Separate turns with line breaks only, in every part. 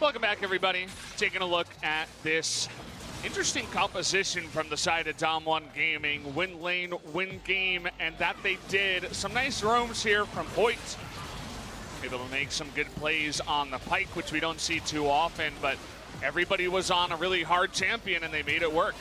Welcome back, everybody. Taking a look at this interesting composition from the side of DAMWON Gaming. Win lane, win game, and that they did. Some nice roams here from Hoyt. Able to make some good plays on the pike, which we don't see too often, but everybody was on a really hard champion and they made it work.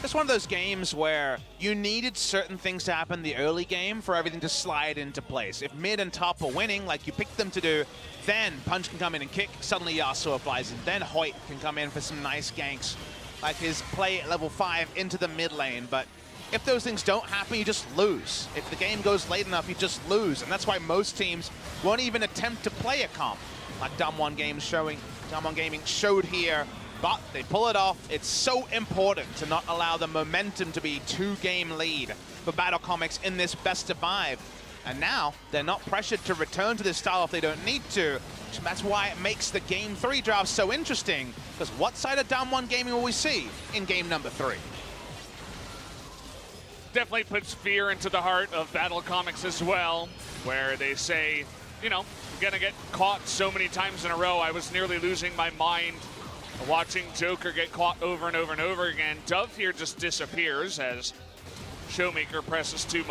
It's one of those games where you needed certain things to happen in the early game for everything to slide into place. If mid and top are winning, like you picked them to do, then Punch can come in and kick, suddenly Yasuo flies in. Then Hoyt can come in for some nice ganks, like his play at level 5 into the mid lane. But if those things don't happen, you just lose. If the game goes late enough, you just lose. And that's why most teams won't even attempt to play a comp, like DAMWON Gaming showed here. But they pull it off. It's so important to not allow the momentum to be 2-game lead for BattleComics in this best of 5. And now they're not pressured to return to this style if they don't need to. That's why it makes the Game 3 draft so interesting. Because what side of DAMWON Gaming will we see in game number 3?
Definitely puts fear into the heart of BattleComics as well, where they say, you know, I'm gonna get caught so many times in a row. I was nearly losing my mind watching Joker get caught over and over and over again. Dove here just disappears as Showmaker presses 2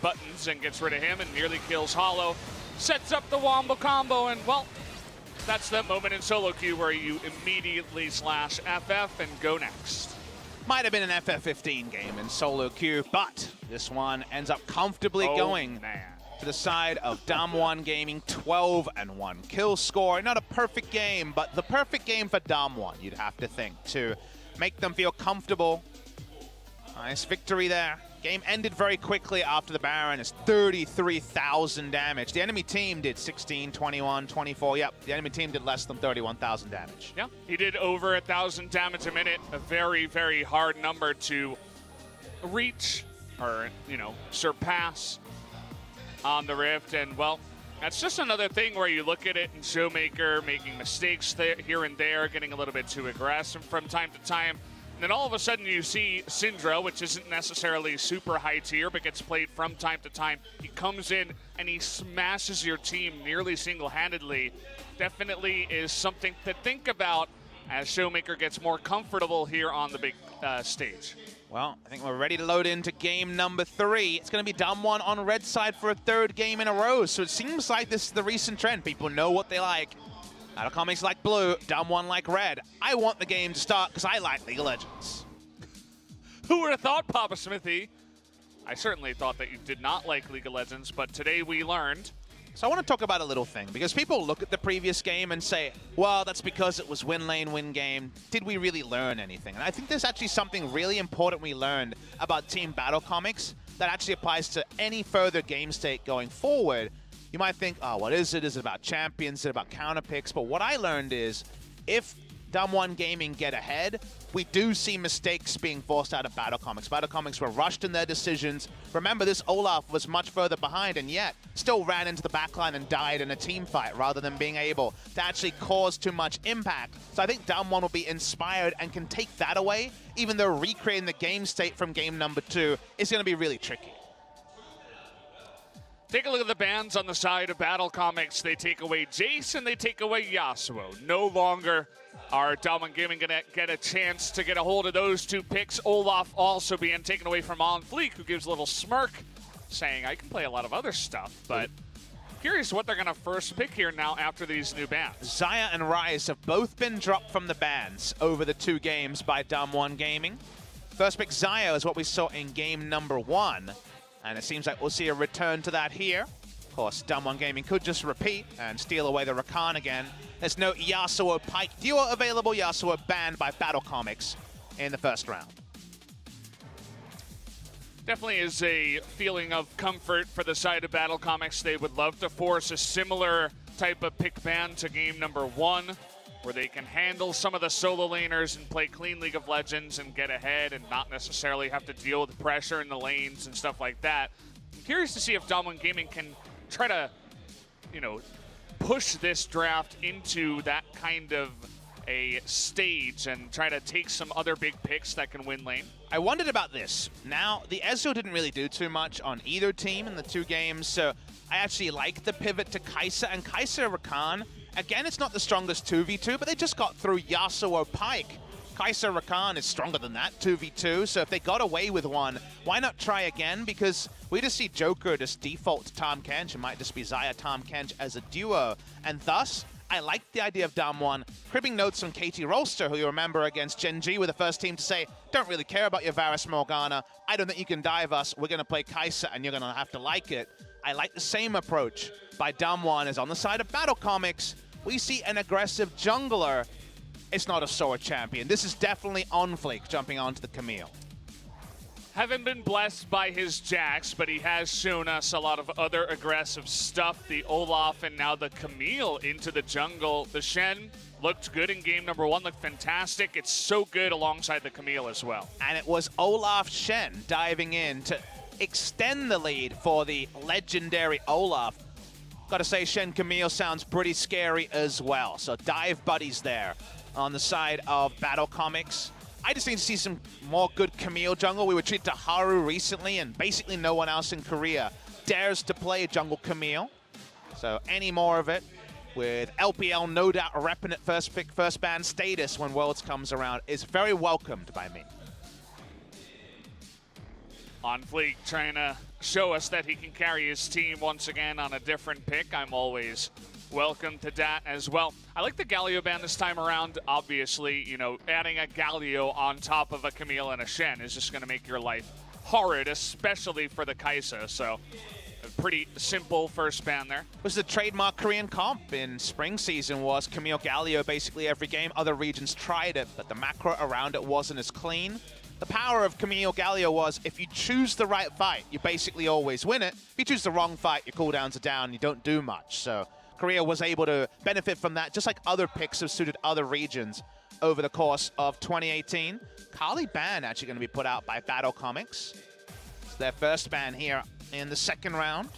buttons and gets rid of him and nearly kills Hollow. Sets up the wombo combo, and well, that's that moment in solo queue where you immediately slash FF and go next.
Might have been an FF15 game in solo queue, but this one ends up comfortably going to the side of DAMWON Gaming. 12-1 kill score. Not a perfect game, but the perfect game for DAMWON, you'd have to think, to make them feel comfortable. Nice victory there. Game ended very quickly after the Baron. It's 33,000 damage. The enemy team did 16, 21, 24. Yep, the enemy team did less than 31,000 damage.
Yeah, he did over 1,000 damage a minute. A very, very hard number to reach or, you know, surpass on the Rift. And, well, that's just another thing where you look at it and Showmaker making mistakes here and there, getting a little bit too aggressive from time to time. And then all of a sudden you see Syndra, which isn't necessarily super high tier, but gets played from time to time. He comes in and he smashes your team nearly single-handedly. Definitely is something to think about as Showmaker gets more comfortable here on the big stage.
Well, I think we're ready to load into game number 3. It's going to be DAMWON on red side for a 3rd game in a row. So it seems like this is the recent trend. People know what they like. BattleComics like blue, DAMWON like red. I want the game to start because I like League of Legends.
Who would have thought, Papa Smithy? I certainly thought that you did not like League of Legends, but today we learned.
So I want to talk about a little thing, because people look at the previous game and say, well, that's because it was win lane, win game. Did we really learn anything? And I think there's actually something really important we learned about Team BattleComics that actually applies to any further game state going forward. You might think, oh, what is it? Is it about champions? Is it about counter picks? But what I learned is, if DAMWON Gaming get ahead, we do see mistakes being forced out of BattleComics. BattleComics were rushed in their decisions. Remember, this Olaf was much further behind and yet still ran into the backline and died in a team fight rather than being able to actually cause too much impact. So I think DAMWON will be inspired and can take that away, even though recreating the game state from game number 2 is going to be really tricky.
Take a look at the bans on the side of BattleComics. They take away Jace and they take away Yasuo. No longer are DAMWON Gaming going to get a chance to get a hold of those 2 picks. Olaf also being taken away from FLICKR, who gives a little smirk, saying, I can play a lot of other stuff, but curious what they're going to first pick here now after these new bans.
Xayah and Ryze have both been dropped from the bans over the 2 games by DAMWON Gaming. First pick Xayah is what we saw in game number 1. And it seems like we'll see a return to that here. Of course, DAMWON Gaming could just repeat and steal away the Rakan again. There's no Yasuo Pike duo available. Yasuo banned by BattleComics in the first round.
Definitely is a feeling of comfort for the side of BattleComics. They would love to force a similar type of pick ban to game number 1, where they can handle some of the solo laners and play clean League of Legends and get ahead and not necessarily have to deal with pressure in the lanes and stuff like that. I'm curious to see if DAMWON Gaming can try to, you know, push this draft into that kind of a stage and try to take some other big picks that can win lane.
I wondered about this. Now, the Ezreal didn't really do too much on either team in the 2 games, so I actually like the pivot to Kai'Sa, and Kai'Sa Rakan Again, it's not the strongest 2v2, but they just got through Yasuo Pike. Kai'Sa Rakan is stronger than that, 2v2, so if they got away with one, why not try again? Because we just see Joker just default to Tahm Kench. It might just be Xayah Tahm Kench as a duo, and thus, I like the idea of DAMWON cribbing notes from Katie Rolster, who you remember against Gen G, with the first team to say, don't really care about your Varus Morgana, I don't think you can dive us, we're going to play Kai'Sa and you're going to have to like it. I like the same approach by DAMWON as on the side of BattleComics, we see an aggressive jungler. It's not a Sora champion. This is definitely on Flick jumping onto the Camille.
Haven't been blessed by his Jax, but he has shown us a lot of other aggressive stuff. The Olaf and now the Camille into the jungle. The Shen looked good in game number 1, looked fantastic. It's so good alongside the Camille as well.
And it was Olaf Shen diving in to extend the lead for the legendary Olaf. Gotta say, Shen Camille sounds pretty scary as well. So dive buddies there on the side of BattleComics. I just need to see some more good Camille jungle. We were treated to Haru recently, and basically no one else in Korea dares to play jungle Camille. So any more of it, with LPL no doubt repping it first pick, first ban status when Worlds comes around, is very welcomed by me.
On Fleek trying to show us that he can carry his team once again on a different pick. I'm always welcome to that as well. I like the Galio ban this time around. Obviously, you know, adding a Galio on top of a Camille and a Shen is just going to make your life horrid, especially for the Kai'Sa. So, a pretty simple first ban there.
Was the trademark Korean comp in spring season was Camille Galio basically every game. Other regions tried it, but the macro around it wasn't as clean. The power of Camille Galio was if you choose the right fight, you basically always win it. If you choose the wrong fight, your cooldowns are down, you don't do much. So Korea was able to benefit from that, just like other picks have suited other regions over the course of 2018. Kali ban actually going to be put out by BattleComics. It's their first ban here in the second round.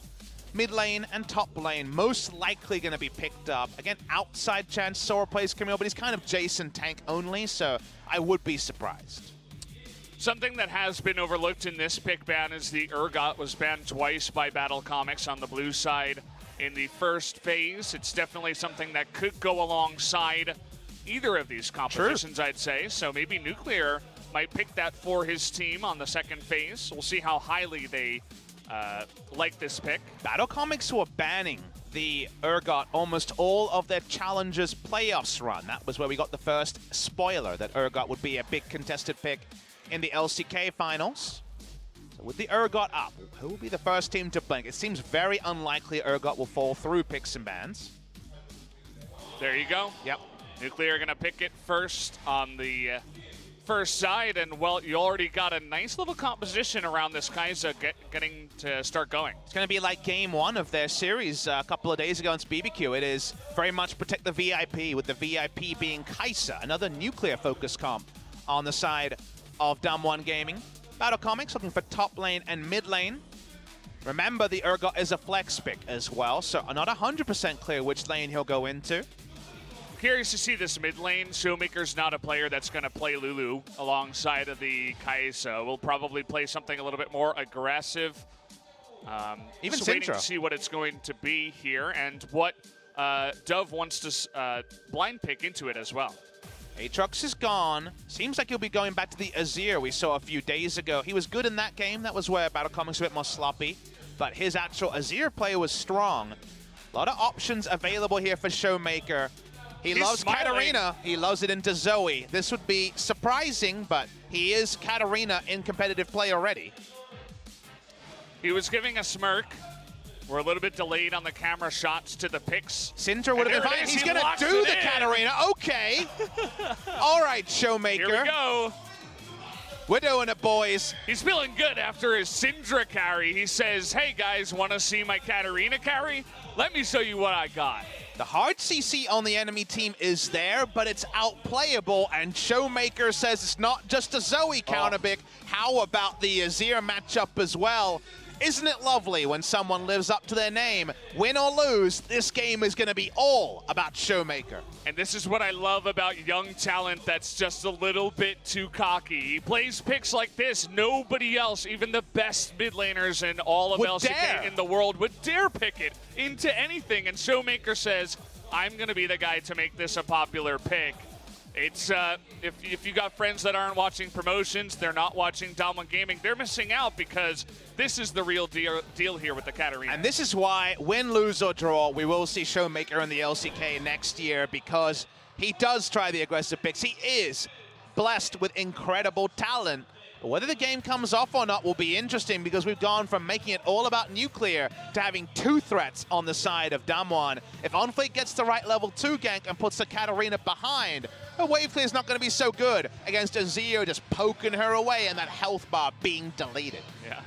Mid lane and top lane most likely going to be picked up. Again, outside chance Sora plays Camille, but he's kind of Jason tank only, so I would be surprised.
Something that has been overlooked in this pick ban is the Urgot was banned twice by BattleComics on the blue side in the first phase. It's definitely something that could go alongside either of these compositions, I'd say. So maybe Nuclear might pick that for his team on the second phase. We'll see how highly they like this pick.
BattleComics were banning the Urgot almost all of their Challengers playoffs run. That was where we got the first spoiler that Urgot would be a big contested pick in the LCK finals. So with the Urgot up, who will be the first team to blink? It seems very unlikely Urgot will fall through picks and bans.
There you go.
Yep.
Nuclear going to pick it first on the first side, and well, you already got a nice little composition around this Kai'Sa getting to start going.
It's going to be like game 1 of their series a couple of days ago against BBQ. It is very much protect the VIP, with the VIP being Kai'Sa, another Nuclear-focused comp on the side of DAMWON Gaming. BattleComics looking for top lane and mid lane. Remember, the Urgot is a flex pick as well, so not 100% clear which lane he'll go into.
Curious to see this mid lane. Showmaker's not a player that's going to play Lulu alongside of the Kai'Sa. We'll probably play something a little bit more aggressive.
Even
just waiting
Syndra.
to see what it's going to be here and what Dove wants to blind pick into it as well.
Aatrox is gone. Seems like he'll be going back to the Azir we saw a few days ago. He was good in that game. That was where BattleComics was a bit more sloppy. But his actual Azir play was strong. A lot of options available here for Showmaker. He's loves
smiling.
Katarina. He loves it into Zoe. This would be surprising, but he is Katarina in competitive play already.
He was giving a smirk. We're a little bit delayed on the camera shots to the picks.
Syndra would have been fine. He's going to do the Katarina. Okay. All right, Showmaker.
Here we go.
We're doing it, boys.
He's feeling good after his Syndra carry. He says, hey, guys, want to see my Katarina carry? Let me show you what I got.
The hard CC on the enemy team is there, but it's outplayable, and Showmaker says it's not just a Zoe counter pick. How about the Azir matchup as well? Isn't it lovely when someone lives up to their name? Win or lose, this game is going to be all about Showmaker.
And this is what I love about young talent that's just a little bit too cocky. He plays picks like this. Nobody else, even the best mid laners in all of LCK in the world, would dare pick it into anything. And Showmaker says, I'm going to be the guy to make this a popular pick. It's if you got friends that aren't watching promotions, they're not watching DAMWON Gaming, they're missing out because this is the real deal here with the Katarina.
And this is why, win, lose, or draw, we will see Showmaker in the LCK next year, because he does try the aggressive picks. He is blessed with incredible talent. But whether the game comes off or not will be interesting, because we've gone from making it all about nuclear to having 2 threats on the side of DAMWON. If OnFleek gets the right level 2 gank and puts the Katarina behind, the wave clear is not going to be so good against Azir just poking her away and that health bar being deleted.
Yeah.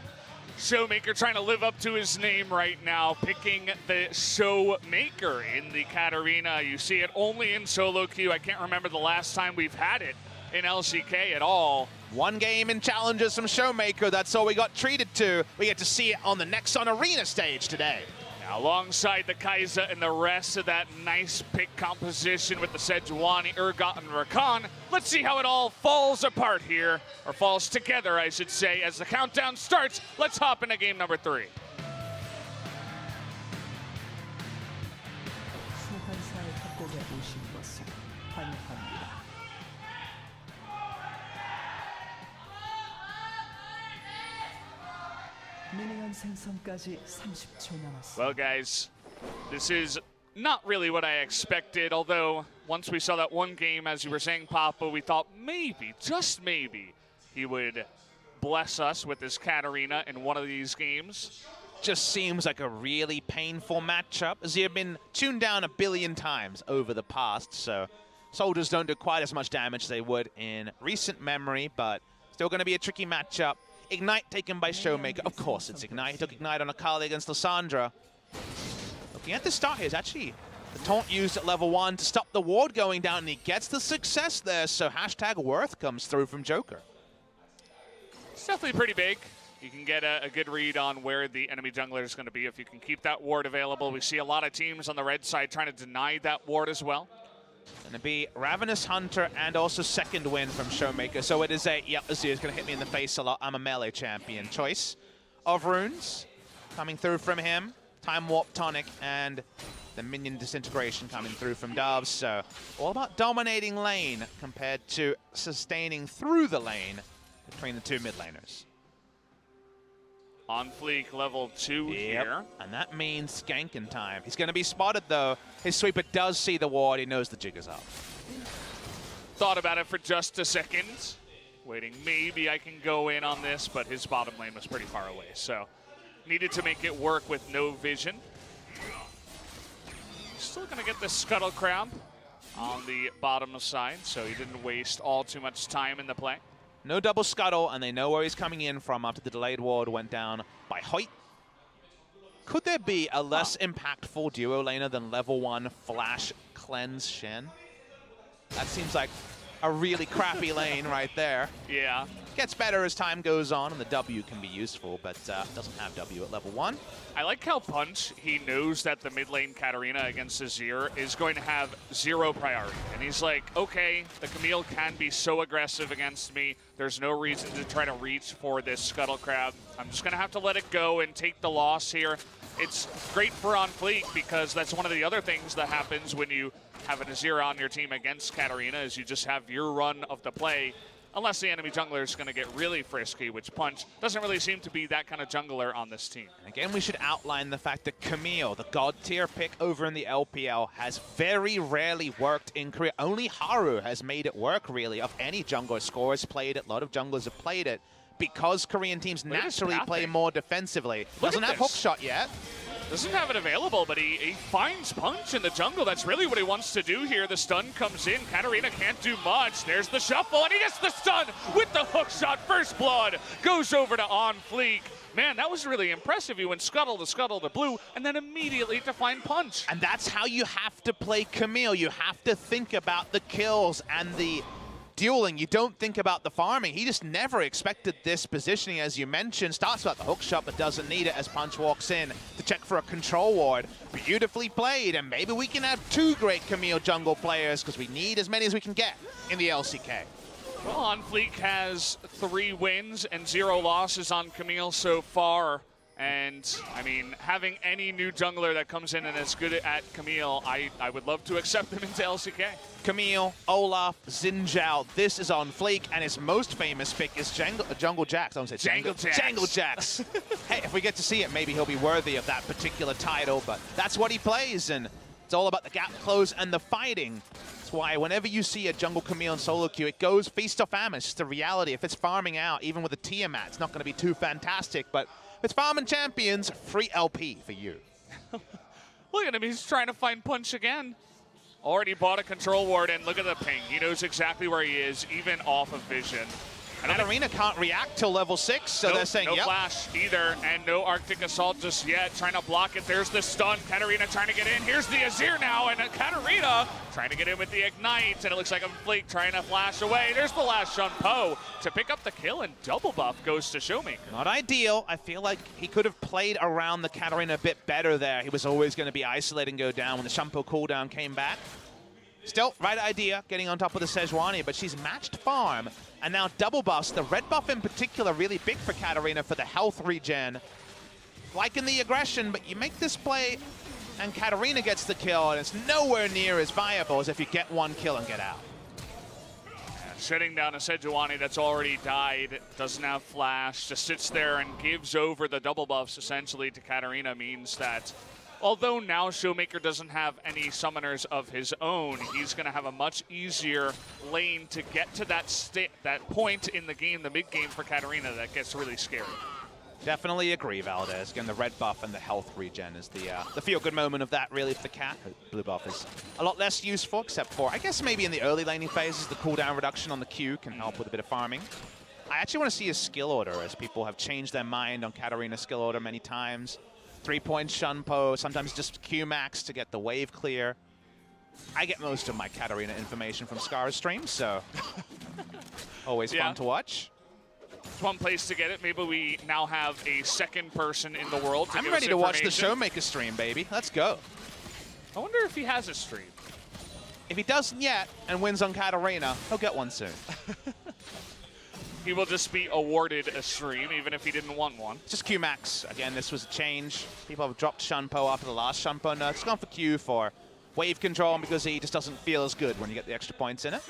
Showmaker trying to live up to his name right now, picking the Showmaker in the Katarina. You see it only in solo queue. I can't remember the last time we've had it in LCK at all.
1 game in challenges from Showmaker, that's all we got treated to. We get to see it on the Nexon Arena stage today.
Now, alongside the Kai'Sa and the rest of that nice pick composition with the Sejuani, Urgot, and Rakan, let's see how it all falls apart here, or falls together, I should say, as the countdown starts. Let's hop into game number 3. Well, guys, this is not really what I expected, although once we saw that 1 game, as you were saying, Papa, we thought maybe, just maybe, he would bless us with this Katarina in one of these games.
Just seems like a really painful matchup, as he had been tuned down 1 billion times over the past, so soldiers don't do quite as much damage as they would in recent memory, but still going to be a tricky matchup. Ignite taken by Showmaker. Of course it's Ignite. He took Ignite on Akali against Lissandra. Looking at the start here is actually the taunt used at level 1 to stop the ward going down, and he gets the success there, so hashtag worth comes through from Joker.
It's definitely pretty big. You can get a good read on where the enemy jungler is going to be if you can keep that ward available. We see a lot of teams on the red side trying to deny that ward as well.
Going to be Ravenous Hunter and also second win from Showmaker. So it is a, yep, Azir's going to hit me in the face a lot. I'm a melee champion. Choice of runes coming through from him. Time Warp Tonic and the minion disintegration coming through from Doves. So all about dominating lane compared to sustaining through the lane between the 2 mid laners.
On Fleek, level 2 here.
And that means ganking time. He's going to be spotted, though. His sweeper does see the ward. He knows the jig is up.
Thought about it for just a second. Waiting, maybe I can go in on this, but his bottom lane was pretty far away. So needed to make it work with no vision. Still going to get the Scuttle Crab on the bottom side, so he didn't waste all too much time in the play.
No double scuttle, and they know where he's coming in from after the delayed ward went down by Hoyt. Could there be a less impactful duo laner than level 1 Flash Cleanse Shen? That seems like a really crappy lane right there.
Yeah.
Gets better as time goes on, and the W can be useful, but doesn't have W at level 1.
I like how Punch, he knows that the mid lane Katarina against Azir is going to have 0 priority. And he's like, okay, the Camille can be so aggressive against me. There's no reason to try to reach for this Scuttle Crab. I'm just going to have to let it go and take the loss here. It's great for on Fleek, because that's one of the other things that happens when you have an Azir on your team against Katarina, is you just have your run of the play. Unless the enemy jungler is going to get really frisky, which Punch doesn't really seem to be that kind of jungler on this team.
And again, we should outline the fact that Camille, the god tier pick over in the LPL, has very rarely worked in Korea. Only Haru has made it work, really, of any jungler. Scorers played it, a lot of junglers have played it, because Korean teams naturally play more defensively. Doesn't have hookshot yet.
Doesn't have it available, but he finds Punch in the jungle. That's really what he wants to do here. The stun comes in. Katarina can't do much. There's the shuffle, and he gets the stun with the hook shot. First blood goes over to On Fleek. Man, that was really impressive. He went scuttle to blue, and then immediately to find Punch.
And that's how you have to play Camille. You have to think about the kills and the dueling. You don't think about the farming. He just never expected this positioning, as you mentioned. Starts about the hook shot, but doesn't need it as Punch walks in to check for a control ward. Beautifully played, and maybe we can have 2 great Camille jungle players, because we need as many as we can get in the LCK.
Well, On Fleek has 3 wins and 0 losses on Camille so far. And, I mean, having any new jungler that comes in and is good at Camille, I would love to accept them into LCK.
Camille, Olaf, Xin Zhao. This is on Fleek, and his most famous pick is Jungle Jax. I don't say
Jangle Jax.
Jangle Jax. Hey, if we get to see it, maybe he'll be worthy of that particular title, but that's what he plays, and it's all about the gap close and the fighting. That's why whenever you see a Jungle Camille in solo queue, it goes feast or famine. It's just the reality. If it's farming out, even with a Tiamat, it's not going to be too fantastic, but if it's farming champions, free LP for you.
Look at him, he's trying to find Punch again. Already bought a control ward, and look at the ping. He knows exactly where he is, even off of vision.
Katarina can't react till level 6, so
nope,
they're saying,
no
yep.
flash either, and no Arctic Assault just yet. Trying to block it. There's the stun. Katarina trying to get in. Here's the Azir now, and Katarina trying to get in with the Ignite, and it looks like a Fleek trying to flash away. There's the last Shun Po to pick up the kill, and double buff goes to Showmaker.
Not ideal. I feel like he could have played around the Katarina a bit better there. He was always going to be isolated and go down when the Shun Po cooldown came back. Still, right idea, getting on top of the Sejuani, but she's matched farm. And now double buffs. The red buff in particular really big for Katarina for the health regen. Liking the aggression, but you make this play and Katarina gets the kill, and it's nowhere near as viable as if you get one kill and get out.
Shutting down a Sejuani that's already died, doesn't have flash, just sits there and gives over the double buffs essentially to Katarina means that although now Showmaker doesn't have any summoners of his own, he's going to have a much easier lane to get to that point in the game, the mid-game for Katarina, that gets really scary.
Definitely agree, Valdez. Again, the red buff and the health regen is the feel-good moment of that, really, for the Cat. Blue buff is a lot less useful, except for, I guess maybe in the early laning phases, the cooldown reduction on the Q can help with a bit of farming. I actually want to see a skill order, as people have changed their mind on Katarina's skill order many times. 3-point Shun Po, sometimes just Q max to get the wave clear. I get most of my Katarina information from Scar's stream, so always fun to watch.
It's one place to get it. Maybe we now have a second person in the world to
I'm
give
ready
us
to watch the
information.
Showmaker stream, baby. Let's go.
I wonder if he has a stream.
If he doesn't yet and wins on Katarina, he'll get one soon.
He will just be awarded a stream, even if he didn't want one.
Just Q max. Again, this was a change. People have dropped Shun Po after the last Shun Po nerf. It's gone for Q for wave control because he just doesn't feel as good when you get the extra points in it.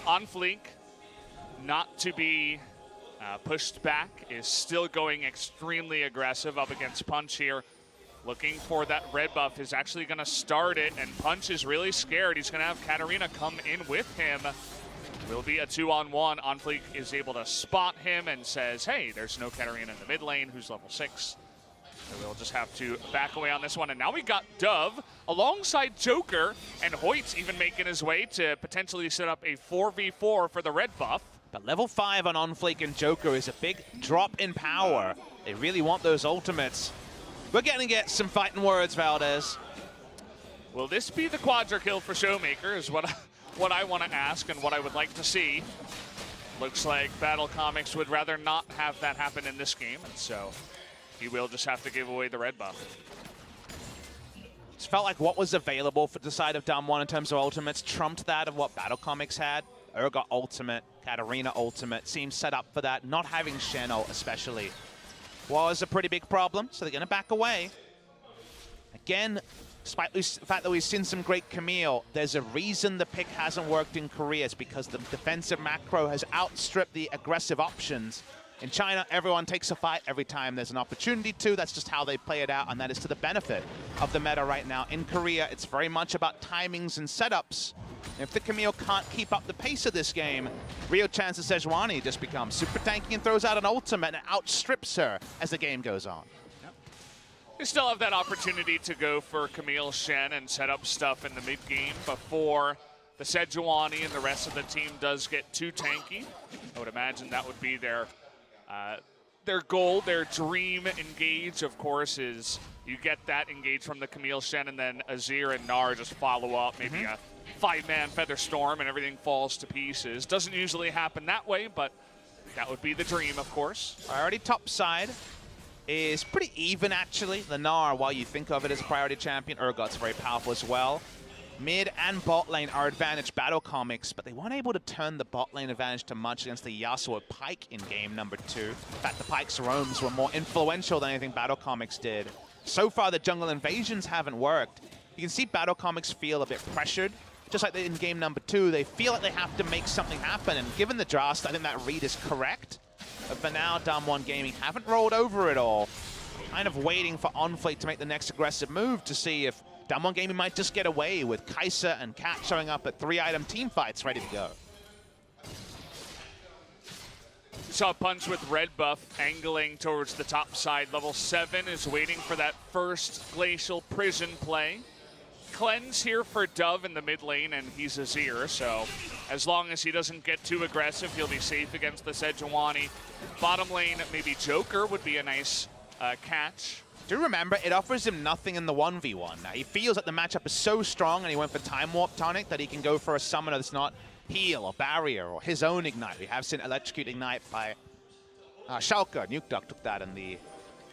On Fleek, not to be pushed back, is still going extremely aggressive up against Punch here. Looking for that red buff, is actually going to start it, and Punch is really scared. He's going to have Katarina come in with him. Will be a 2-on-1. On Fleek is able to spot him and says, hey, there's no Katarina in the mid lane, who's level 6. So we'll just have to back away on this one. And now we got Dove alongside Joker, and Hoyt's even making his way to potentially set up a 4v4 for the red buff.
But level 5 on Fleek and Joker is a big drop in power. They really want those ultimates. We're going to get some fighting words, Valdez.
Will this be the quadra kill for Showmaker is what I want to ask and what I would like to see. Looks like BattleComics would rather not have that happen in this game, and so he will just have to give away the red buff.
It felt like what was available for the side of DAMWON in terms of ultimates trumped that of what BattleComics had. Urgot ultimate, Katarina ultimate, seems set up for that. Not having Sheno especially was a pretty big problem, so they're going to back away. Again, despite the fact that we've seen some great Camille, there's a reason the pick hasn't worked in Korea. It's because the defensive macro has outstripped the aggressive options. In China, everyone takes a fight every time there's an opportunity to. That's just how they play it out, and that is to the benefit of the meta right now. In Korea, it's very much about timings and setups. If the Camille can't keep up the pace of this game, real chance of Sejuani just becomes super tanky and throws out an ultimate and outstrips her as the game goes on.
We still have that opportunity to go for Camille Shen and set up stuff in the mid-game before the Sejuani and the rest of the team does get too tanky. I would imagine that would be their goal, their dream engage, of course, is you get that engage from the Camille Shen, and then Azir and Gnar just follow up, maybe a 5-man Feather Storm, and everything falls to pieces. Doesn't usually happen that way, but that would be the dream, of course.
Priority top side is pretty even, actually. The Gnar, while you think of it as a priority champion, Urgot's very powerful as well. Mid and bot lane are advantage BattleComics, but they weren't able to turn the bot lane advantage to much against the Yasuo Pyke in game number 2. In fact, the Pyke's roams were more influential than anything BattleComics did. So far, the jungle invasions haven't worked. You can see BattleComics feel a bit pressured. Just like in game number 2, they feel like they have to make something happen, and given the draft, I think that read is correct. But for now, DAMWON Gaming haven't rolled over at all. Kind of waiting for FLICKR to make the next aggressive move to see if DAMWON Gaming might just get away with Kai'Sa and Cat showing up at 3-item team fights ready to go.
Saw Punch with red buff angling towards the top side. Level 7 is waiting for that first Glacial Prison play. Cleanse here for Dove in the mid lane, and he's Azir, so as long as he doesn't get too aggressive, he'll be safe against the Sejuani. Bottom lane, maybe Joker would be a nice catch.
Do remember, it offers him nothing in the 1v1. Now, he feels that the matchup is so strong, and he went for Time Warp Tonic, that he can go for a summoner that's not heal or barrier or his own Ignite. We have seen Electrocute Ignite by Schalke. Nukeduck took that in the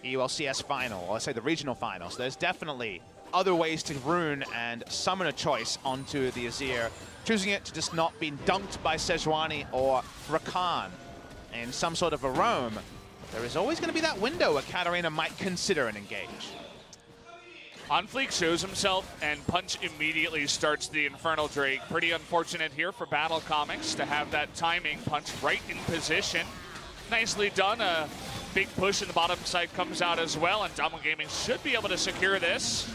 EULCS final, or let's say the regional final. So there's definitely other ways to rune and summon a choice onto the Azir, choosing it to just not be dunked by Sejuani or Rakan in some sort of a roam. There is always going to be that window where Katarina might consider an engage.
FLICKR shows himself, and Punch immediately starts the Infernal Drake. Pretty unfortunate here for BattleComics to have that timing. Punch right in position. Nicely done. A big push in the bottom side comes out as well, and DWG Gaming should be able to secure this.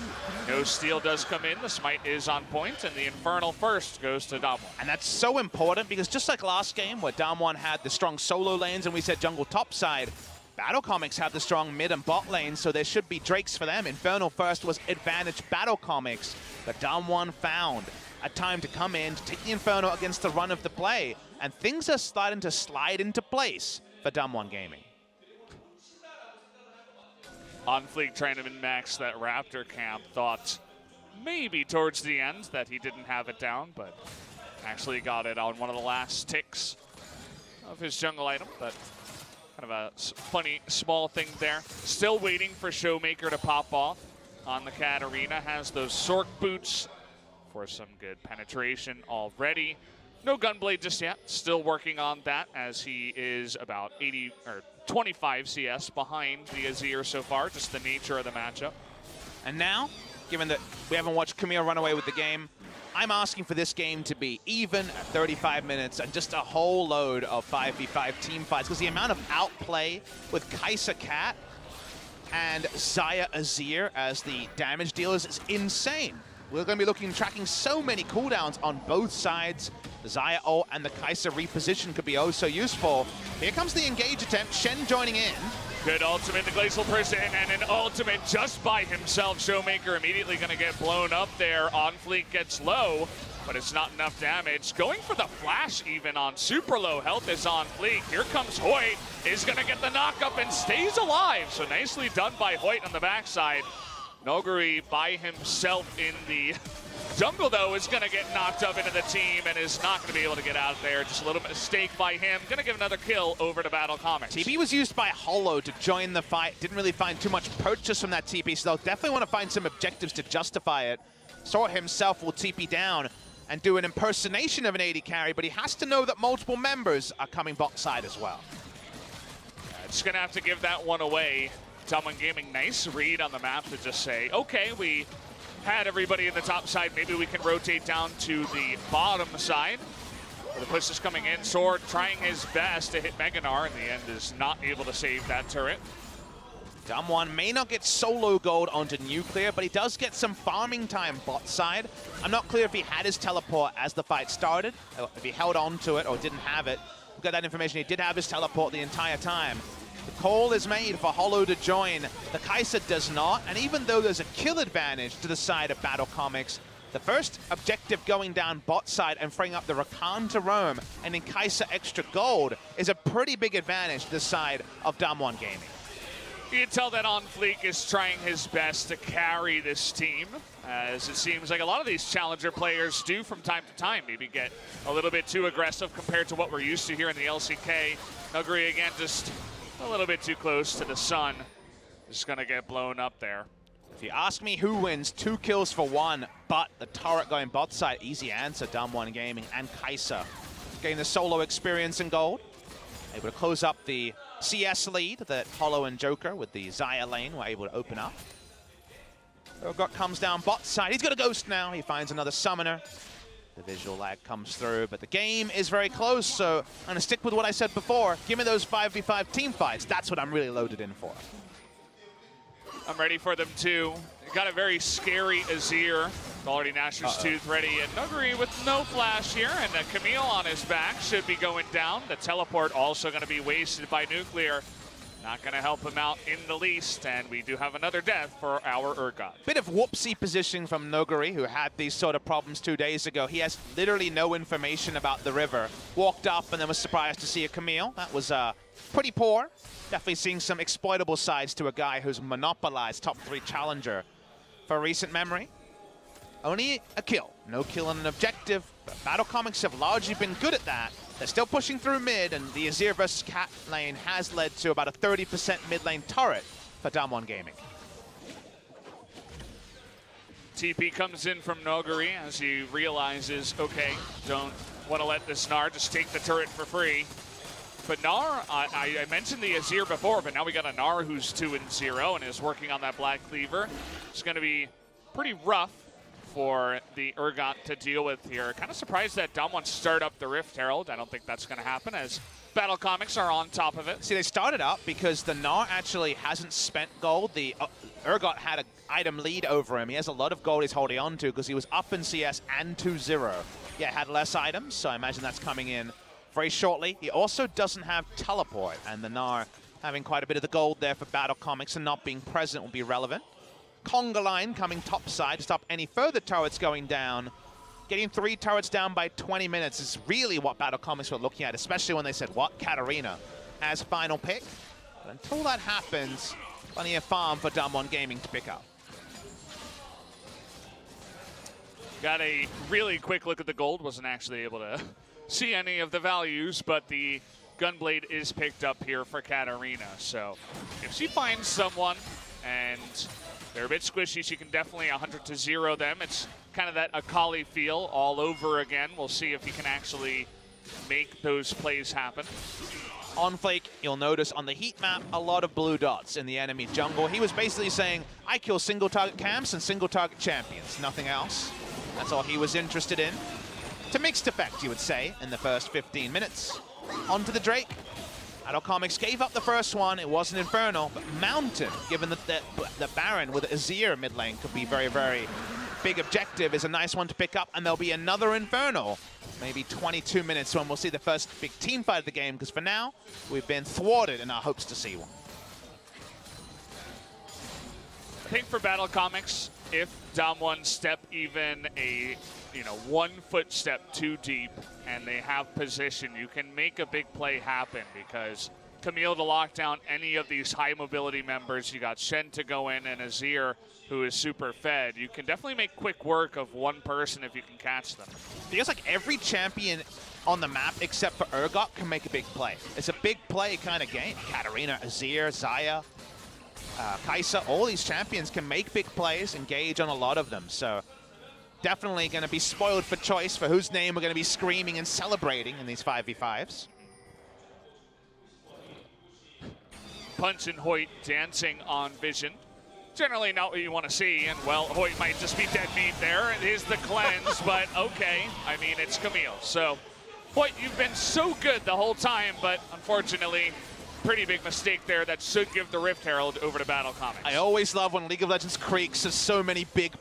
No steal does come in. The smite is on point, and the Infernal first goes to DWG.
And that's so important because just like last game where DWG had the strong solo lanes and we said jungle top side, BattleComics have the strong mid and bot lane, so there should be Drakes for them. Infernal first was advantage BattleComics, but DWG found a time to come in to take the Infernal against the run of the play, and things are starting to slide into place for DWG Gaming.
FLICKR trying to min-max that Raptor camp. Thought maybe towards the end that he didn't have it down, but actually got it on one of the last ticks of his jungle item. But kind of a funny small thing there. Still waiting for Showmaker to pop off on the Katarina. Has those Sork boots for some good penetration already. No Gunblade just yet. Still working on that as he is about 80 or 25 CS behind the Azir so far. Just the nature of the matchup.
And now, given that we haven't watched Camille run away with the game, I'm asking for this game to be even at 35 minutes and just a whole load of 5v5 team fights, because the amount of outplay with Kai'Sa Cat and Xayah Azir as the damage dealers is insane. We're going to be tracking so many cooldowns on both sides. The Xayah ult and the Kai'Sa reposition could be oh so useful. Here comes the engage attempt, Shen joining in.
Good ultimate, the Glacial Prison, and an ultimate just by himself. Showmaker immediately going to get blown up there. FLICKR gets low, but it's not enough damage. Going for the flash even on super low health is FLICKR. Here comes Hoyt, is going to get the knock up and stays alive. So nicely done by Hoyt on the backside. Noguri by himself in the jungle, though, is going to get knocked up into the team and is not going to be able to get out there. Just a little mistake by him. Going to give another kill over to BattleComics.
TP was used by Hollow to join the fight. Didn't really find too much purchase from that TP, so they'll definitely want to find some objectives to justify it. Sora himself will TP down and do an impersonation of an AD carry, but he has to know that multiple members are coming bot side as well.
Yeah, just going to have to give that one away. DWG Gaming, nice read on the map to just say, okay, we had everybody in the top side. Maybe we can rotate down to the bottom side. The push is coming in. Sword trying his best to hit Meganar. In the end, is not able to save that turret.
DAMWON may not get solo gold onto Nuclear, but he does get some farming time bot side. I'm not clear if he had his teleport as the fight started, if he held on to it or didn't have it. We got that information. He did have his teleport the entire time. The call is made for Hollow to join. The Kai'Sa does not, and even though there's a kill advantage to the side of BattleComics, the first objective going down bot side and freeing up the Rakan to roam, and in Kai'Sa extra gold is a pretty big advantage to the side of DAMWON Gaming.
You can tell that FLICKR is trying his best to carry this team, as it seems like a lot of these challenger players do from time to time. Maybe get a little bit too aggressive compared to what we're used to here in the LCK. Nuguri again just a little bit too close to the sun. Just going to get blown up there.
If you ask me who wins, 2 kills for 1, but the turret going bot side, easy answer, DAMWON Gaming and Kai'Sa. Getting the solo experience in gold. Able to close up the CS lead that Hollow and Joker with the Xayah lane were able to open up. Urgot comes down bot side. He's got a ghost now. He finds another summoner. The visual lag comes through, but the game is very close, so I'm going to stick with what I said before. Give me those 5v5 team fights. That's what I'm really loaded in for.
I'm ready for them too. Got a very scary Azir. Already Nashor's Tooth ready, and Nuguri with no flash here, and Camille on his back should be going down. The teleport also going to be wasted by Nuclear. Not going to help him out in the least, and we do have another death for our Urgot.
Bit of whoopsie positioning from Nuguri, who had these sort of problems 2 days ago. He has literally no information about the river. Walked up and then was surprised to see a Camille. That was pretty poor. Definitely seeing some exploitable sides to a guy who's monopolized top 3 challenger for recent memory. Only a kill. No kill on an objective, but BattleComics have largely been good at that. They're still pushing through mid, and the Azir versus Cat lane has led to about a 30% mid lane turret for DAMWON Gaming.
TP comes in from Nuguri as he realizes, okay, don't want to let this Gnar just take the turret for free. But Gnar, I mentioned the Azir before, but now we got a Gnar who's 2-0 and is working on that Black Cleaver. It's going to be pretty rough for the Urgot to deal with here. Kind of surprised that DAMWON start up the Rift Herald. I don't think that's going to happen as BattleComics are on top of it.
See, they started up because the Gnar actually hasn't spent gold. The Urgot had an item lead over him. He has a lot of gold he's holding on to because he was up in CS and 2-0. Yeah, had less items, so I imagine that's coming in very shortly. He also doesn't have teleport, and the Gnar having quite a bit of the gold there for BattleComics and not being present will be relevant. Conga line coming topside to stop any further turrets going down. Getting 3 turrets down by 20 minutes is really what BattleComics were looking at, especially when they said, what, Katarina as final pick? But until that happens, plenty of farm for DAMWON Gaming to pick up.
Got a really quick look at the gold. Wasn't actually able to see any of the values, but the Gunblade is picked up here for Katarina. So if she finds someone and they're a bit squishy, she can definitely 100-0 them. It's kind of that Akali feel all over again. We'll see if he can actually make those plays happen.
On Flake, you'll notice on the heat map, a lot of blue dots in the enemy jungle. He was basically saying, I kill single target camps and single target champions, nothing else. That's all he was interested in. To mixed effect, you would say, in the first 15 minutes. On to the Drake. BattleComics gave up the first one. It wasn't Infernal, but Mountain, given that the Baron with Azir mid lane could be very, very big objective, is a nice one to pick up, and there'll be another Infernal. Maybe 22 minutes when we'll see the first big team fight of the game, because for now, we've been thwarted in our hopes to see one.
I think for BattleComics, if DAMWON step even a 1 footstep too deep and they have position, you can make a big play happen, because Camille to lock down any of these high mobility members. You got Shen to go in and Azir, who is super fed. You can definitely make quick work of one person if you can catch them.
Feels like every champion on the map except for Urgot can make a big play. It's a big play kind of game. Katarina, Azir, Xayah, Kai'Sa, all these champions can make big plays, engage on a lot of them. So definitely going to be spoiled for choice for whose name we're going to be screaming and celebrating in these 5v5s.
Punch and Hoyt dancing on Vision. Generally not what you want to see, and well, Hoyt might just be dead meat there. It is the cleanse, but okay. I mean, it's Camille. So, Hoyt, you've been so good the whole time, but unfortunately, pretty big mistake there that should give the Rift Herald over to BattleComics.
I always love when League of Legends creaks. There's so many big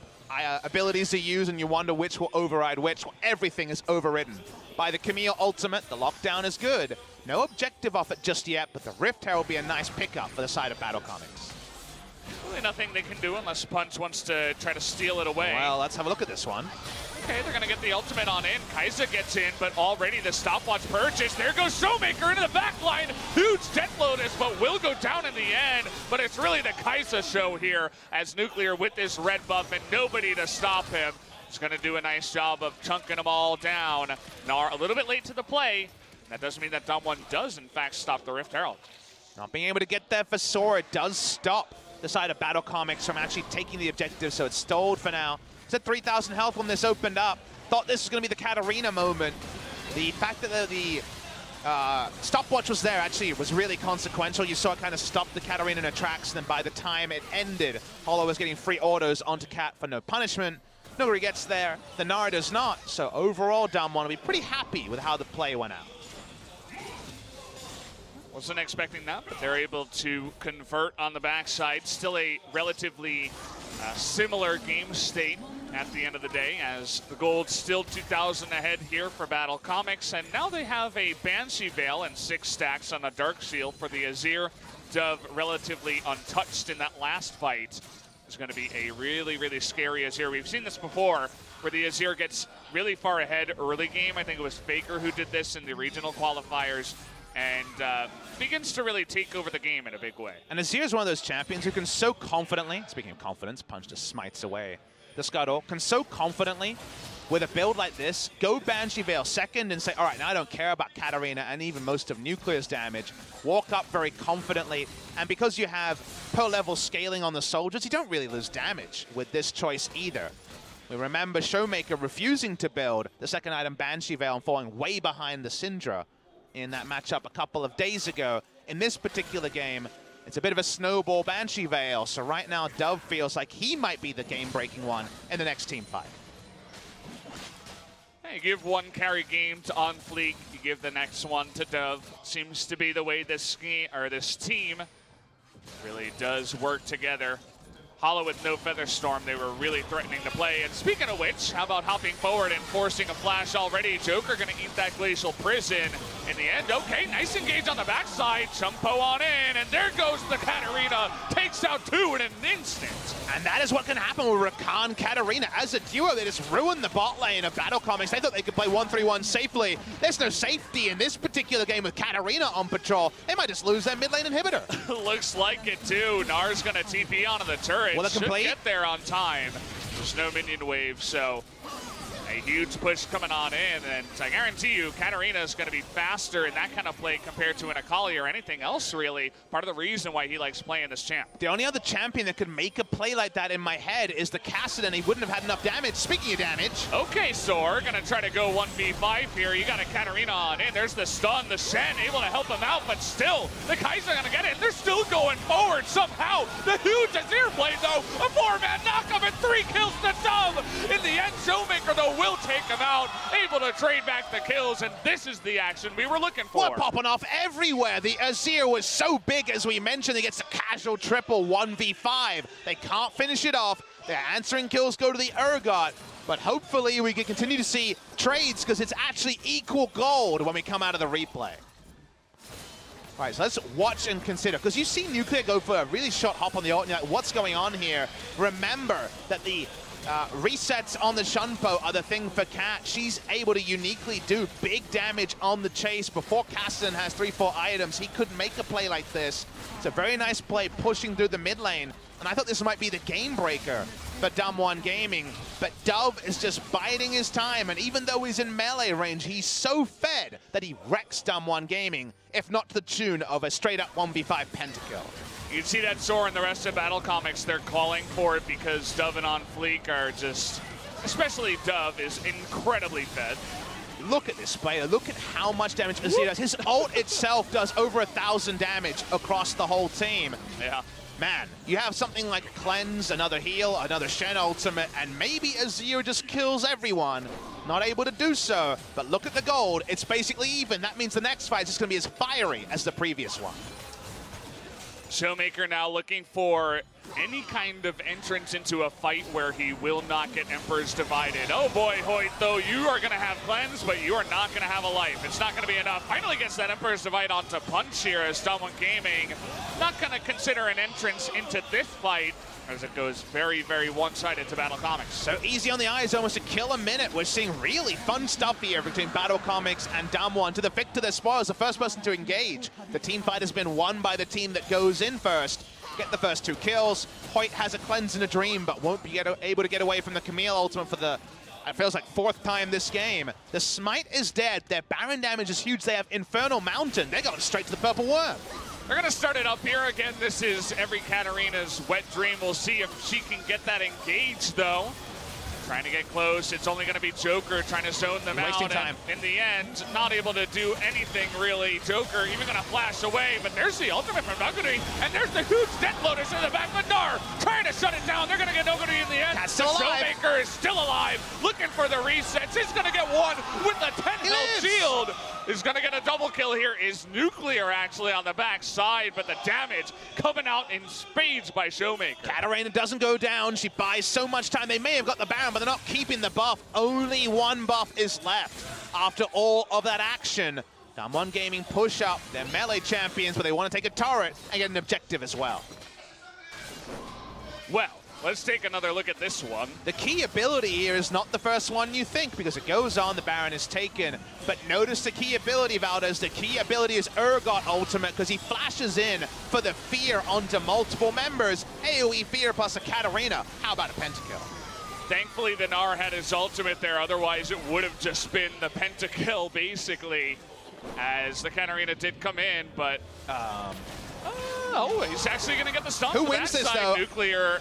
abilities to use, and you wonder which will override which. Well, everything is overridden by the Camille ultimate. The lockdown is good. No objective off it just yet, but the Rift Herald will be a nice pickup for the side of BattleComics.
Really nothing they can do unless Punch wants to try to steal it away.
Well, let's have a look at this one.
Okay, they're going to get the ultimate on in. Kai'Sa gets in, but already the stopwatch purchase. There goes Showmaker into the back line. Huge Death Lotus, but will go down in the end. But it's really the Kai'Sa show here as Nuclear with this red buff and nobody to stop him. He's going to do a nice job of chunking them all down. Gnar a little bit late to the play. That doesn't mean that DAMWON does, in fact, stop the Rift Herald.
Not being able to get there for Sora does stop the side of BattleComics from actually taking the objective, so it's stalled for now. It's at 3,000 health when this opened up. Thought this was going to be the Katarina moment. The fact that the stopwatch was there actually was really consequential. You saw it kind of stop the Katarina in her tracks, and then by the time it ended, Hollow was getting free autos onto Kat for no punishment. Noguri gets there, the Nara does not. So overall, DAMWON will be pretty happy with how the play went out.
Wasn't expecting that, but they're able to convert on the backside. Still a relatively similar game state at the end of the day, as the gold still 2,000 ahead here for BattleComics, and now they have a Banshee Veil and 6 stacks on the Dark Seal for the Azir. Dove relatively untouched in that last fight. It's going to be a really, really scary Azir. We've seen this before, where the Azir gets really far ahead early game. I think it was FLICKR who did this in the regional qualifiers, and begins to really take over the game in a big way.
And Azir is one of those champions who can so confidently, speaking of confidence, Punch just smites away the Scuttle, can so confidently, with a build like this, go Banshee Veil second and say, all right, now I don't care about Katarina and even most of Nuclear's damage. Walk up very confidently, and because you have per level scaling on the soldiers, you don't really lose damage with this choice either. We remember Showmaker refusing to build the second item Banshee Veil and falling way behind the Syndra in that matchup a couple of days ago. In this particular game, it's a bit of a snowball Banshee Veil, so right now Dove feels like he might be the game-breaking one in the next team fight.
You give one carry game to OnFleek, you give the next one to Dove. Seems to be the way this team really does work together. Hollow with no Featherstorm, they were really threatening to play. And speaking of which, how about hopping forward and forcing a flash already? Joker gonna eat that Glacial Prison in the end. Okay, nice engage on the backside. Chumpo on in, and there goes the Katarina. Takes out 2 in an instant.
And that is what can happen with Rakan Katarina. As a duo, they just ruined the bot lane of BattleComics. They thought they could play 1-3-1 safely. There's no safety in this particular game with Katarina on patrol. They might just lose their mid lane inhibitor.
Looks like it too. Nar's gonna TP onto the turret.
Will it complete?
Should get there on time. There's no minion wave, so a huge push coming on in, and I guarantee you Katarina is going to be faster in that kind of play compared to an Akali or anything else, really. Part of the reason why he likes playing this champ.
The only other champion that could make a play like that in my head is the Kassadin. He wouldn't have had enough damage. Speaking of damage.
Okay, Soar, going to try to go 1v5 here. You got a Katarina on in. There's the stun. The Shen able to help him out, but still, the Kaiser going to get it. They're still going forward somehow. The huge Azir play, though. A 4-man knockup and 3 kills to Dove. In the end, Showmaker, though, will take him out, able to trade back the kills, and this is the action we were looking for.
We're popping off everywhere. The Azir was so big, as we mentioned. He gets a casual triple 1v5. They can't finish it off. Their answering kills go to the Urgot, but hopefully we can continue to see trades, because it's actually equal gold when we come out of the replay. All right, so let's watch and consider, because you see Nuclear go for a really short hop on the ult, and you're like, what's going on here? Remember that the resets on the Shunpo are the thing for Kat. She's able to uniquely do big damage on the chase. Before Kassadin has 3-4 items, he couldn't make a play like this. It's a very nice play pushing through the mid lane, and I thought this might be the game breaker for DAMWON Gaming, but Dove is just biding his time, and even though he's in melee range, he's so fed that he wrecks DAMWON Gaming, if not to the tune of a straight-up 1v5 pentakill.
You can see that Soar and the rest of BattleComics, they're calling for it because Dove and OnFleek are just, especially Dove, is incredibly fed.
Look at this player. Look at how much damage Azir does. His ult itself does over 1,000 damage across the whole team.
Yeah.
Man, you have something like Cleanse, another heal, another Shen ultimate, and maybe Azir just kills everyone. Not able to do so, but look at the gold. It's basically even. That means the next fight is just going to be as fiery as the previous one.
Showmaker now looking for any kind of entrance into a fight where he will not get Emperor's Divided. Oh boy, Hoyt, though, you are going to have Cleanse, but you are not going to have a life. It's not going to be enough. Finally gets that Emperor's Divide onto Punch here as DAMWON Gaming not going to consider an entrance into this fight, as it goes very, very one-sided to BattleComics.
So easy on the eyes, almost a kill a minute. We're seeing really fun stuff here between BattleComics and DAMWON. To the victor, the spoils, the first person to engage. The team fight has been won by the team that goes in first. Get the first 2 kills. Hoyt has a Cleanse and a Dream, but won't be able to get away from the Camille ultimate for the, it feels like, 4th time this game. The Smite is dead. Their Baron damage is huge. They have Infernal Mountain. They're going straight to the Purple Worm.
They're going to start it up here again. This is every Katarina's wet dream. We'll see if she can get that engaged, though. Trying to get close. It's only going to be Joker trying to zone them out.
Wasting time.
In the end, not able to do anything, really. Joker even going to flash away, but there's the ultimate from Nuguri, and there's the huge Death Lotus in the back. But Nar trying to shut it down. They're going to get Nuguri in the end.
Cat's
The
still alive.
Showmaker is still alive, looking for the resets. He's going to get one with the 10 health shield. Is going to get a double kill here. Is Nuclear actually on the back side, but the damage coming out in spades by Showmaker.
Katarina doesn't go down. She buys so much time. They may have got the Baron, but they're not keeping the buff. Only one buff is left after all of that action. DAMWON Gaming push up. They're melee champions, but they want to take a turret and get an objective as well.
Well, let's take another look at this one.
The key ability here is not the first one you think, because it goes on, the Baron is taken. But notice the key ability, Valdez. The key ability is Urgot ultimate, because he flashes in for the fear onto multiple members. AoE fear plus a Katarina. How about a pentakill?
Thankfully, the Gnar had his ultimate there. Otherwise, it would have just been the pentakill, basically, as the Katarina did come in, but... oh, he's actually going to get the stun.
Who wins this, though?
Nuclear,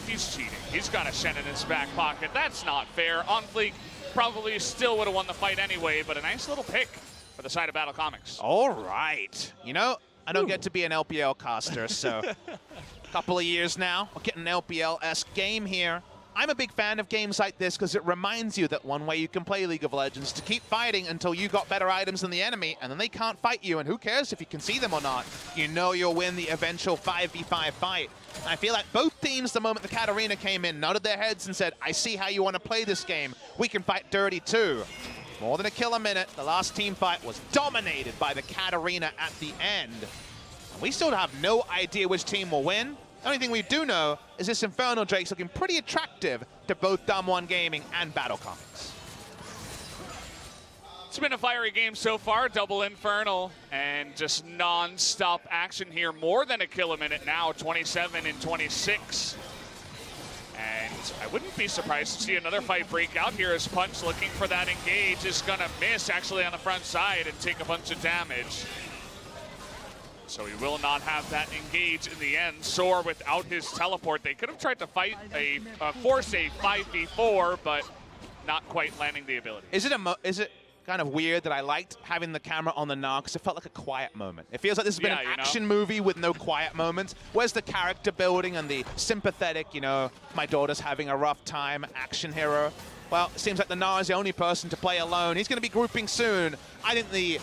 he's cheating. He's got a Shen in his back pocket. That's not fair. On Fleek probably still would have won the fight anyway, but a nice little pick for the side of BattleComics.
All right. You know, I don't get to be an LPL caster, so a couple of years now, I'll get an LPL-esque game here. I'm a big fan of games like this because it reminds you that one way you can play League of Legends to keep fighting until you got better items than the enemy, and then they can't fight you, and who cares if you can see them or not? You know you'll win the eventual 5v5 fight. And I feel like both teams, the moment the Katarina came in, nodded their heads and said, I see how you want to play this game. We can fight dirty too. More than a kill a minute. The last team fight was dominated by the Katarina at the end. And we still have no idea which team will win. The only thing we do know is this Infernal Drake's looking pretty attractive to both DAMWON Gaming and BattleComics.
It's been a fiery game so far, double Infernal, and just non-stop action here. More than a kill a minute now, 27 and 26. And I wouldn't be surprised to see another fight break out here as Punch looking for that engage is gonna miss actually on the front side and take a bunch of damage. So he will not have that engage in the end. Soar without his teleport. They could have tried to fight force a 5v4, but not quite landing the ability.
Is it kind of weird that I liked having the camera on the Gnar because it felt like a quiet moment? It feels like this has been an action movie with no quiet moments. Where's the character building and the sympathetic, you know, my daughter's having a rough time, action hero? Well, it seems like the Gnar is the only person to play alone. He's going to be grouping soon. I think the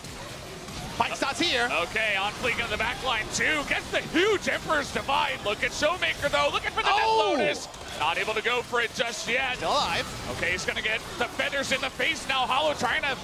fight starts here.
Okay, on Fleek in the back line too. Gets the huge Emperor's Divide. Look at Showmaker though, looking for the Death Lotus. Not able to go for it just yet.
Still alive.
Okay, he's gonna get the feathers in the face now. Hollow trying to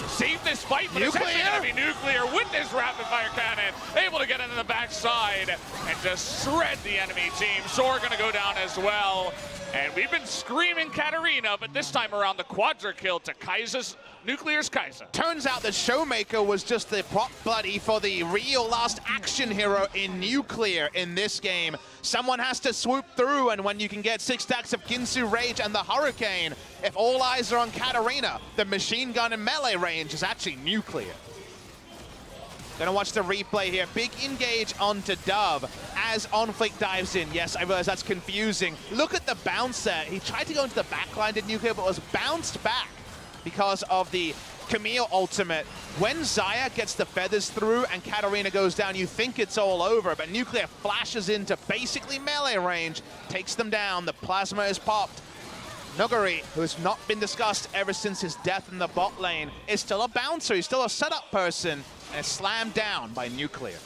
save this fight, but it's actually gonna be Nuclear with this rapid fire cannon. Able to get into the backside and just shred the enemy team. Soar gonna go down as well. And we've been screaming Katarina, but this time around the quadra kill to Kaisa's Nuclear's Kaisa.
Turns out that Showmaker was just the prop buddy for the real last action hero in Nuclear in this game. Someone has to swoop through, and when you can get 6 stacks of Ginsu Rage and the Hurricane, if all eyes are on Katarina, the machine gun and melee range is actually Nuclear. Gonna watch the replay here. Big engage onto Dove as OnFleek dives in. Yes, I realize that's confusing. Look at the bounce there. He tried to go into the backline, did Nuclear, but was bounced back because of the Camille ultimate. When Xayah gets the feathers through and Katarina goes down, you think it's all over, but Nuclear flashes into basically melee range, takes them down. The plasma is popped. Nuguri, who has not been discussed ever since his death in the bot lane, is still a bouncer. He's still a setup person, and is slammed down by Nuclear.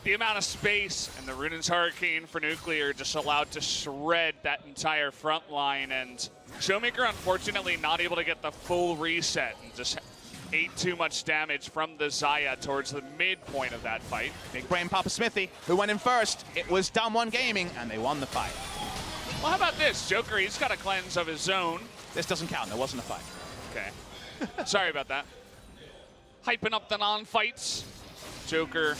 The amount of space and the Runaan's Hurricane for Nuclear just allowed to shred that entire front line, and Showmaker unfortunately not able to get the full reset and just ate too much damage from the Xayah towards the midpoint of that fight.
Big brain Papa Smithy, who went in first. It was DAMWON Gaming, and they won the fight.
Well, how about this? Joker, he's got a cleanse of his own.
This doesn't count. There wasn't a fight.
Okay. Sorry about that. Hyping up the non-fights. Joker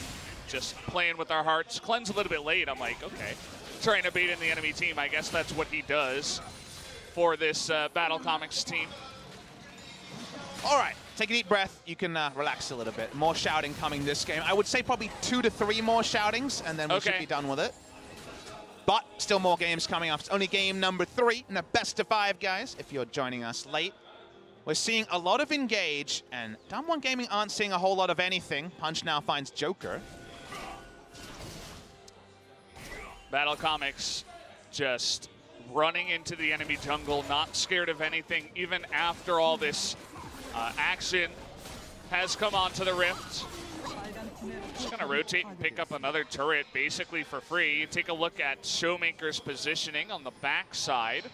just playing with our hearts. Cleanse a little bit late. I'm like, okay. Trying to bait in the enemy team. I guess that's what he does for this BattleComics team.
All right. take a deep breath. You can relax a little bit. More shouting coming this game. I would say probably 2 to 3 more shoutings, and then we should be done with it. But still more games coming up. It's only game number 3 in a best of 5, guys, if you're joining us late. We're seeing a lot of engage, and DWG Gaming aren't seeing a whole lot of anything. Punch now finds Joker.
BattleComics just running into the enemy jungle, not scared of anything, even after all this action has come onto the Rift. Just gonna rotate and pick up another turret basically for free. Take a look at Showmaker's positioning on the backside.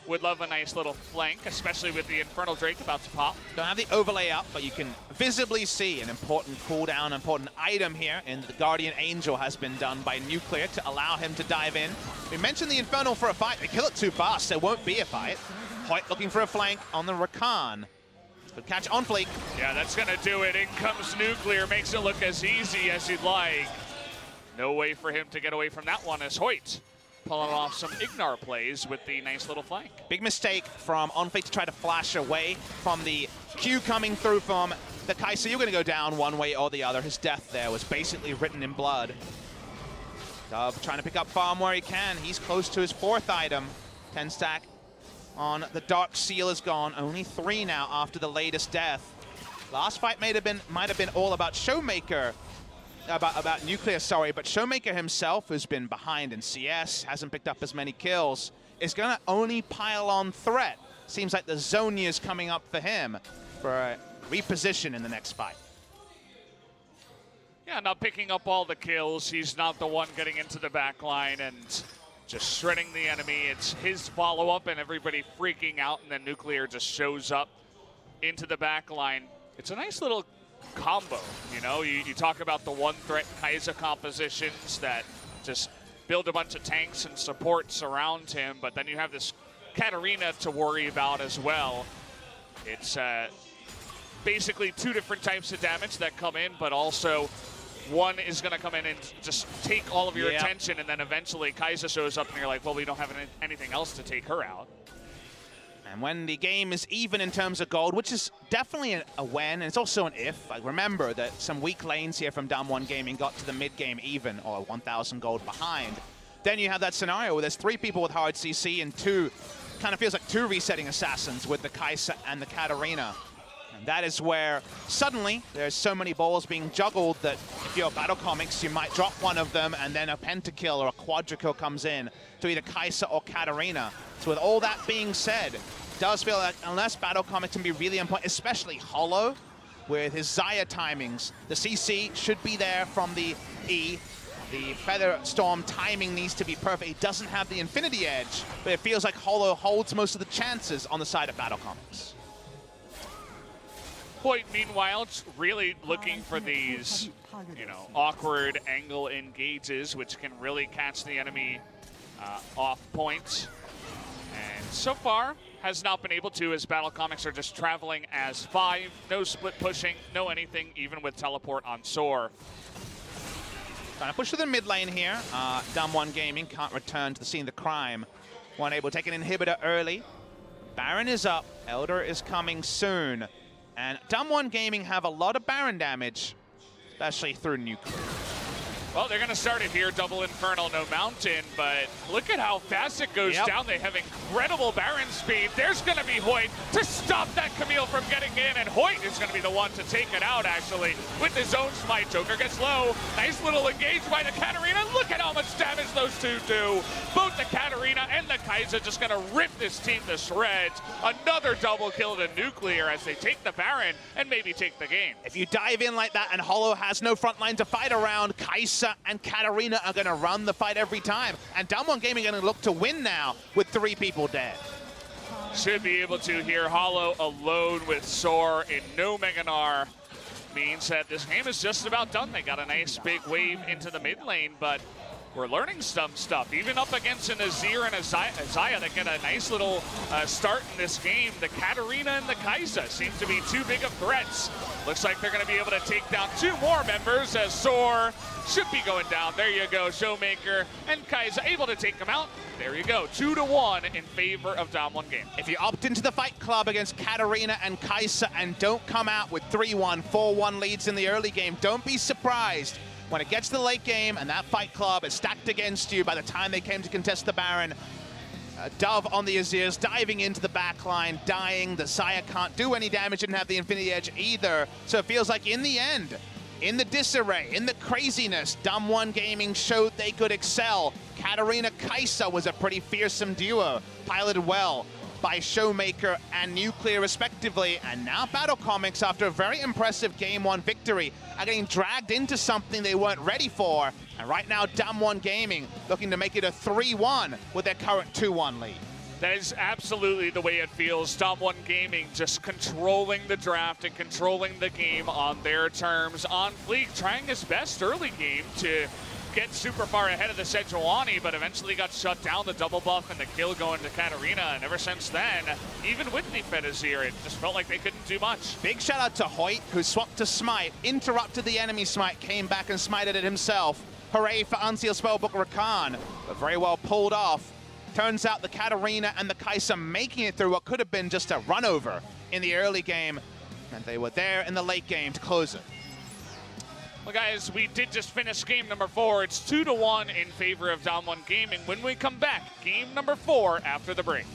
Would love a nice little flank, especially with the Infernal Drake about to pop.
Don't have the overlay up, but you can visibly see an important cooldown, important item here, and the Guardian Angel has been done by Nuclear to allow him to dive in. We mentioned the Infernal for a fight. They kill it too fast. There won't be a fight. Hoyt looking for a flank on the Rakan. Good catch on Fleek.
Yeah, that's going to do it. In comes Nuclear. Makes it look as easy as you'd like. No way for him to get away from that one as Hoyt pulling off some Ignar plays with the nice little flank.
Big mistake from OnFleek to try to flash away from the Q coming through from the Kai'Sa. You're going to go down one way or the other. His death there was basically written in blood. Dub trying to pick up farm where he can. He's close to his 4th item. 10 stack on the Dark Seal is gone. Only 3 now after the latest death. Last fight might have been all about Showmaker. About Nuclear, sorry, but Showmaker himself, who's been behind in CS, hasn't picked up as many kills, is going to only pile on threat. Seems like the Zonia is coming up for him for a reposition in the next fight.
Yeah, not picking up all the kills. He's not the one getting into the back line and just shredding the enemy. It's his follow-up and everybody freaking out, and then Nuclear just shows up into the back line. It's a nice little combo, you know, you talk about the one threat Kai'Sa compositions that just build a bunch of tanks and supports around him, but then you have this Katarina to worry about as well. It's basically 2 different types of damage that come in, but also one is going to come in and just take all of your attention, and then eventually Kai'Sa shows up and you're like, well, we don't have anything else to take her out.
And when the game is even in terms of gold, which is definitely a when, and it's also an if. I remember that some weak lanes here from DAMWON Gaming got to the mid-game even, or 1,000 gold behind. Then you have that scenario where there's 3 people with hard CC and 2, kind of feels like 2 resetting assassins with the Kai'Sa and the Katarina. And that is where suddenly there's so many balls being juggled that if you're BattleComics, you might drop one of them and then a pentakill or a quadrikill comes in to either Kai'Sa or Katarina. So with all that being said, it does feel like unless BattleComics can be really on point, especially Hollow, with his Xayah timings, the CC should be there from the E. The Feather Storm timing needs to be perfect. He doesn't have the Infinity Edge, but it feels like Hollow holds most of the chances on the side of BattleComics.
Hoyt, meanwhile, really looking for these, you know, awkward angle engages, which can really catch the enemy off point. And so far, has not been able to, as BattleComics are just traveling as 5. No split pushing, no anything, even with teleport on Soar.
Trying to push to the mid lane here. DAMWON Gaming can't return to the scene of the crime. One able to take an inhibitor early. Baron is up. Elder is coming soon. And DAMWON Gaming have a lot of Baron damage, especially through Nuclear.
Well, they're going to start it here, double Infernal, no Mountain, but look at how fast it goes down. They have incredible Baron speed. There's going to be Hoyt to stop that Camille from getting in, and Hoyt is going to be the one to take it out, actually, with his own smite. Joker gets low. Nice little engage by the Katarina. Look at how much damage those two do. Both the Katarina and the Kai'Sa just going to rip this team to shreds. Another double kill to Nuclear as they take the Baron and maybe take the game.
If you dive in like that and Hollow has no front line to fight around, Kai'Sa and Katarina are going to run the fight every time. And DAMWON Gaming are going to look to win now with 3 people dead.
Should be able to here. Hollow alone with Soar in no Meganar means that this game is just about done. They got a nice big wave into the mid lane, but we're learning some stuff. Even up against an Azir and a Xayah that get a nice little start in this game. The Katarina and the Kai'Sa seem to be too big of threats. Looks like they're going to be able to take down 2 more members as Soar should be going down. There you go, Showmaker and Kai'Sa able to take them out. There you go, 2-1 in favor of DAMWON game.
If you opt into the Fight Club against Katarina and Kai'Sa and don't come out with 3-1, 4-1 leads in the early game, don't be surprised when it gets to the late game and that Fight Club is stacked against you by the time they came to contest the Baron. Dove on the Azirs, diving into the backline, dying. The Xayah can't do any damage, didn't have the Infinity Edge either. So it feels like in the end, in the disarray, in the craziness, DAMWON Gaming showed they could excel. Katarina Kai'Sa was a pretty fearsome duo, piloted well by Showmaker and Nuclear respectively. And now BattleComics, after a very impressive Game 1 victory, are getting dragged into something they weren't ready for. And right now, DAMWON Gaming looking to make it a 3-1 with their current 2-1 lead.
That is absolutely the way it feels. DWG Gaming just controlling the draft and controlling the game on their terms. On Fleek trying his best early game to get super far ahead of the Sejuani, but eventually got shut down. The double buff and the kill going to Katarina, and ever since then, even with the Fedazir, it just felt like they couldn't do much.
Big shout out to Hoyt, who swapped to Smite, interrupted the enemy Smite, came back and smited it himself. Hooray for Unsealed Spellbook Rakan, but very well pulled off. Turns out the Katarina and the Kai'Sa making it through what could have been just a run over in the early game, and they were there in the late game to close it.
Well, guys, we did just finish game number 4. It's 2-1 in favor of DWG Gaming. When we come back, game number 4 after the break.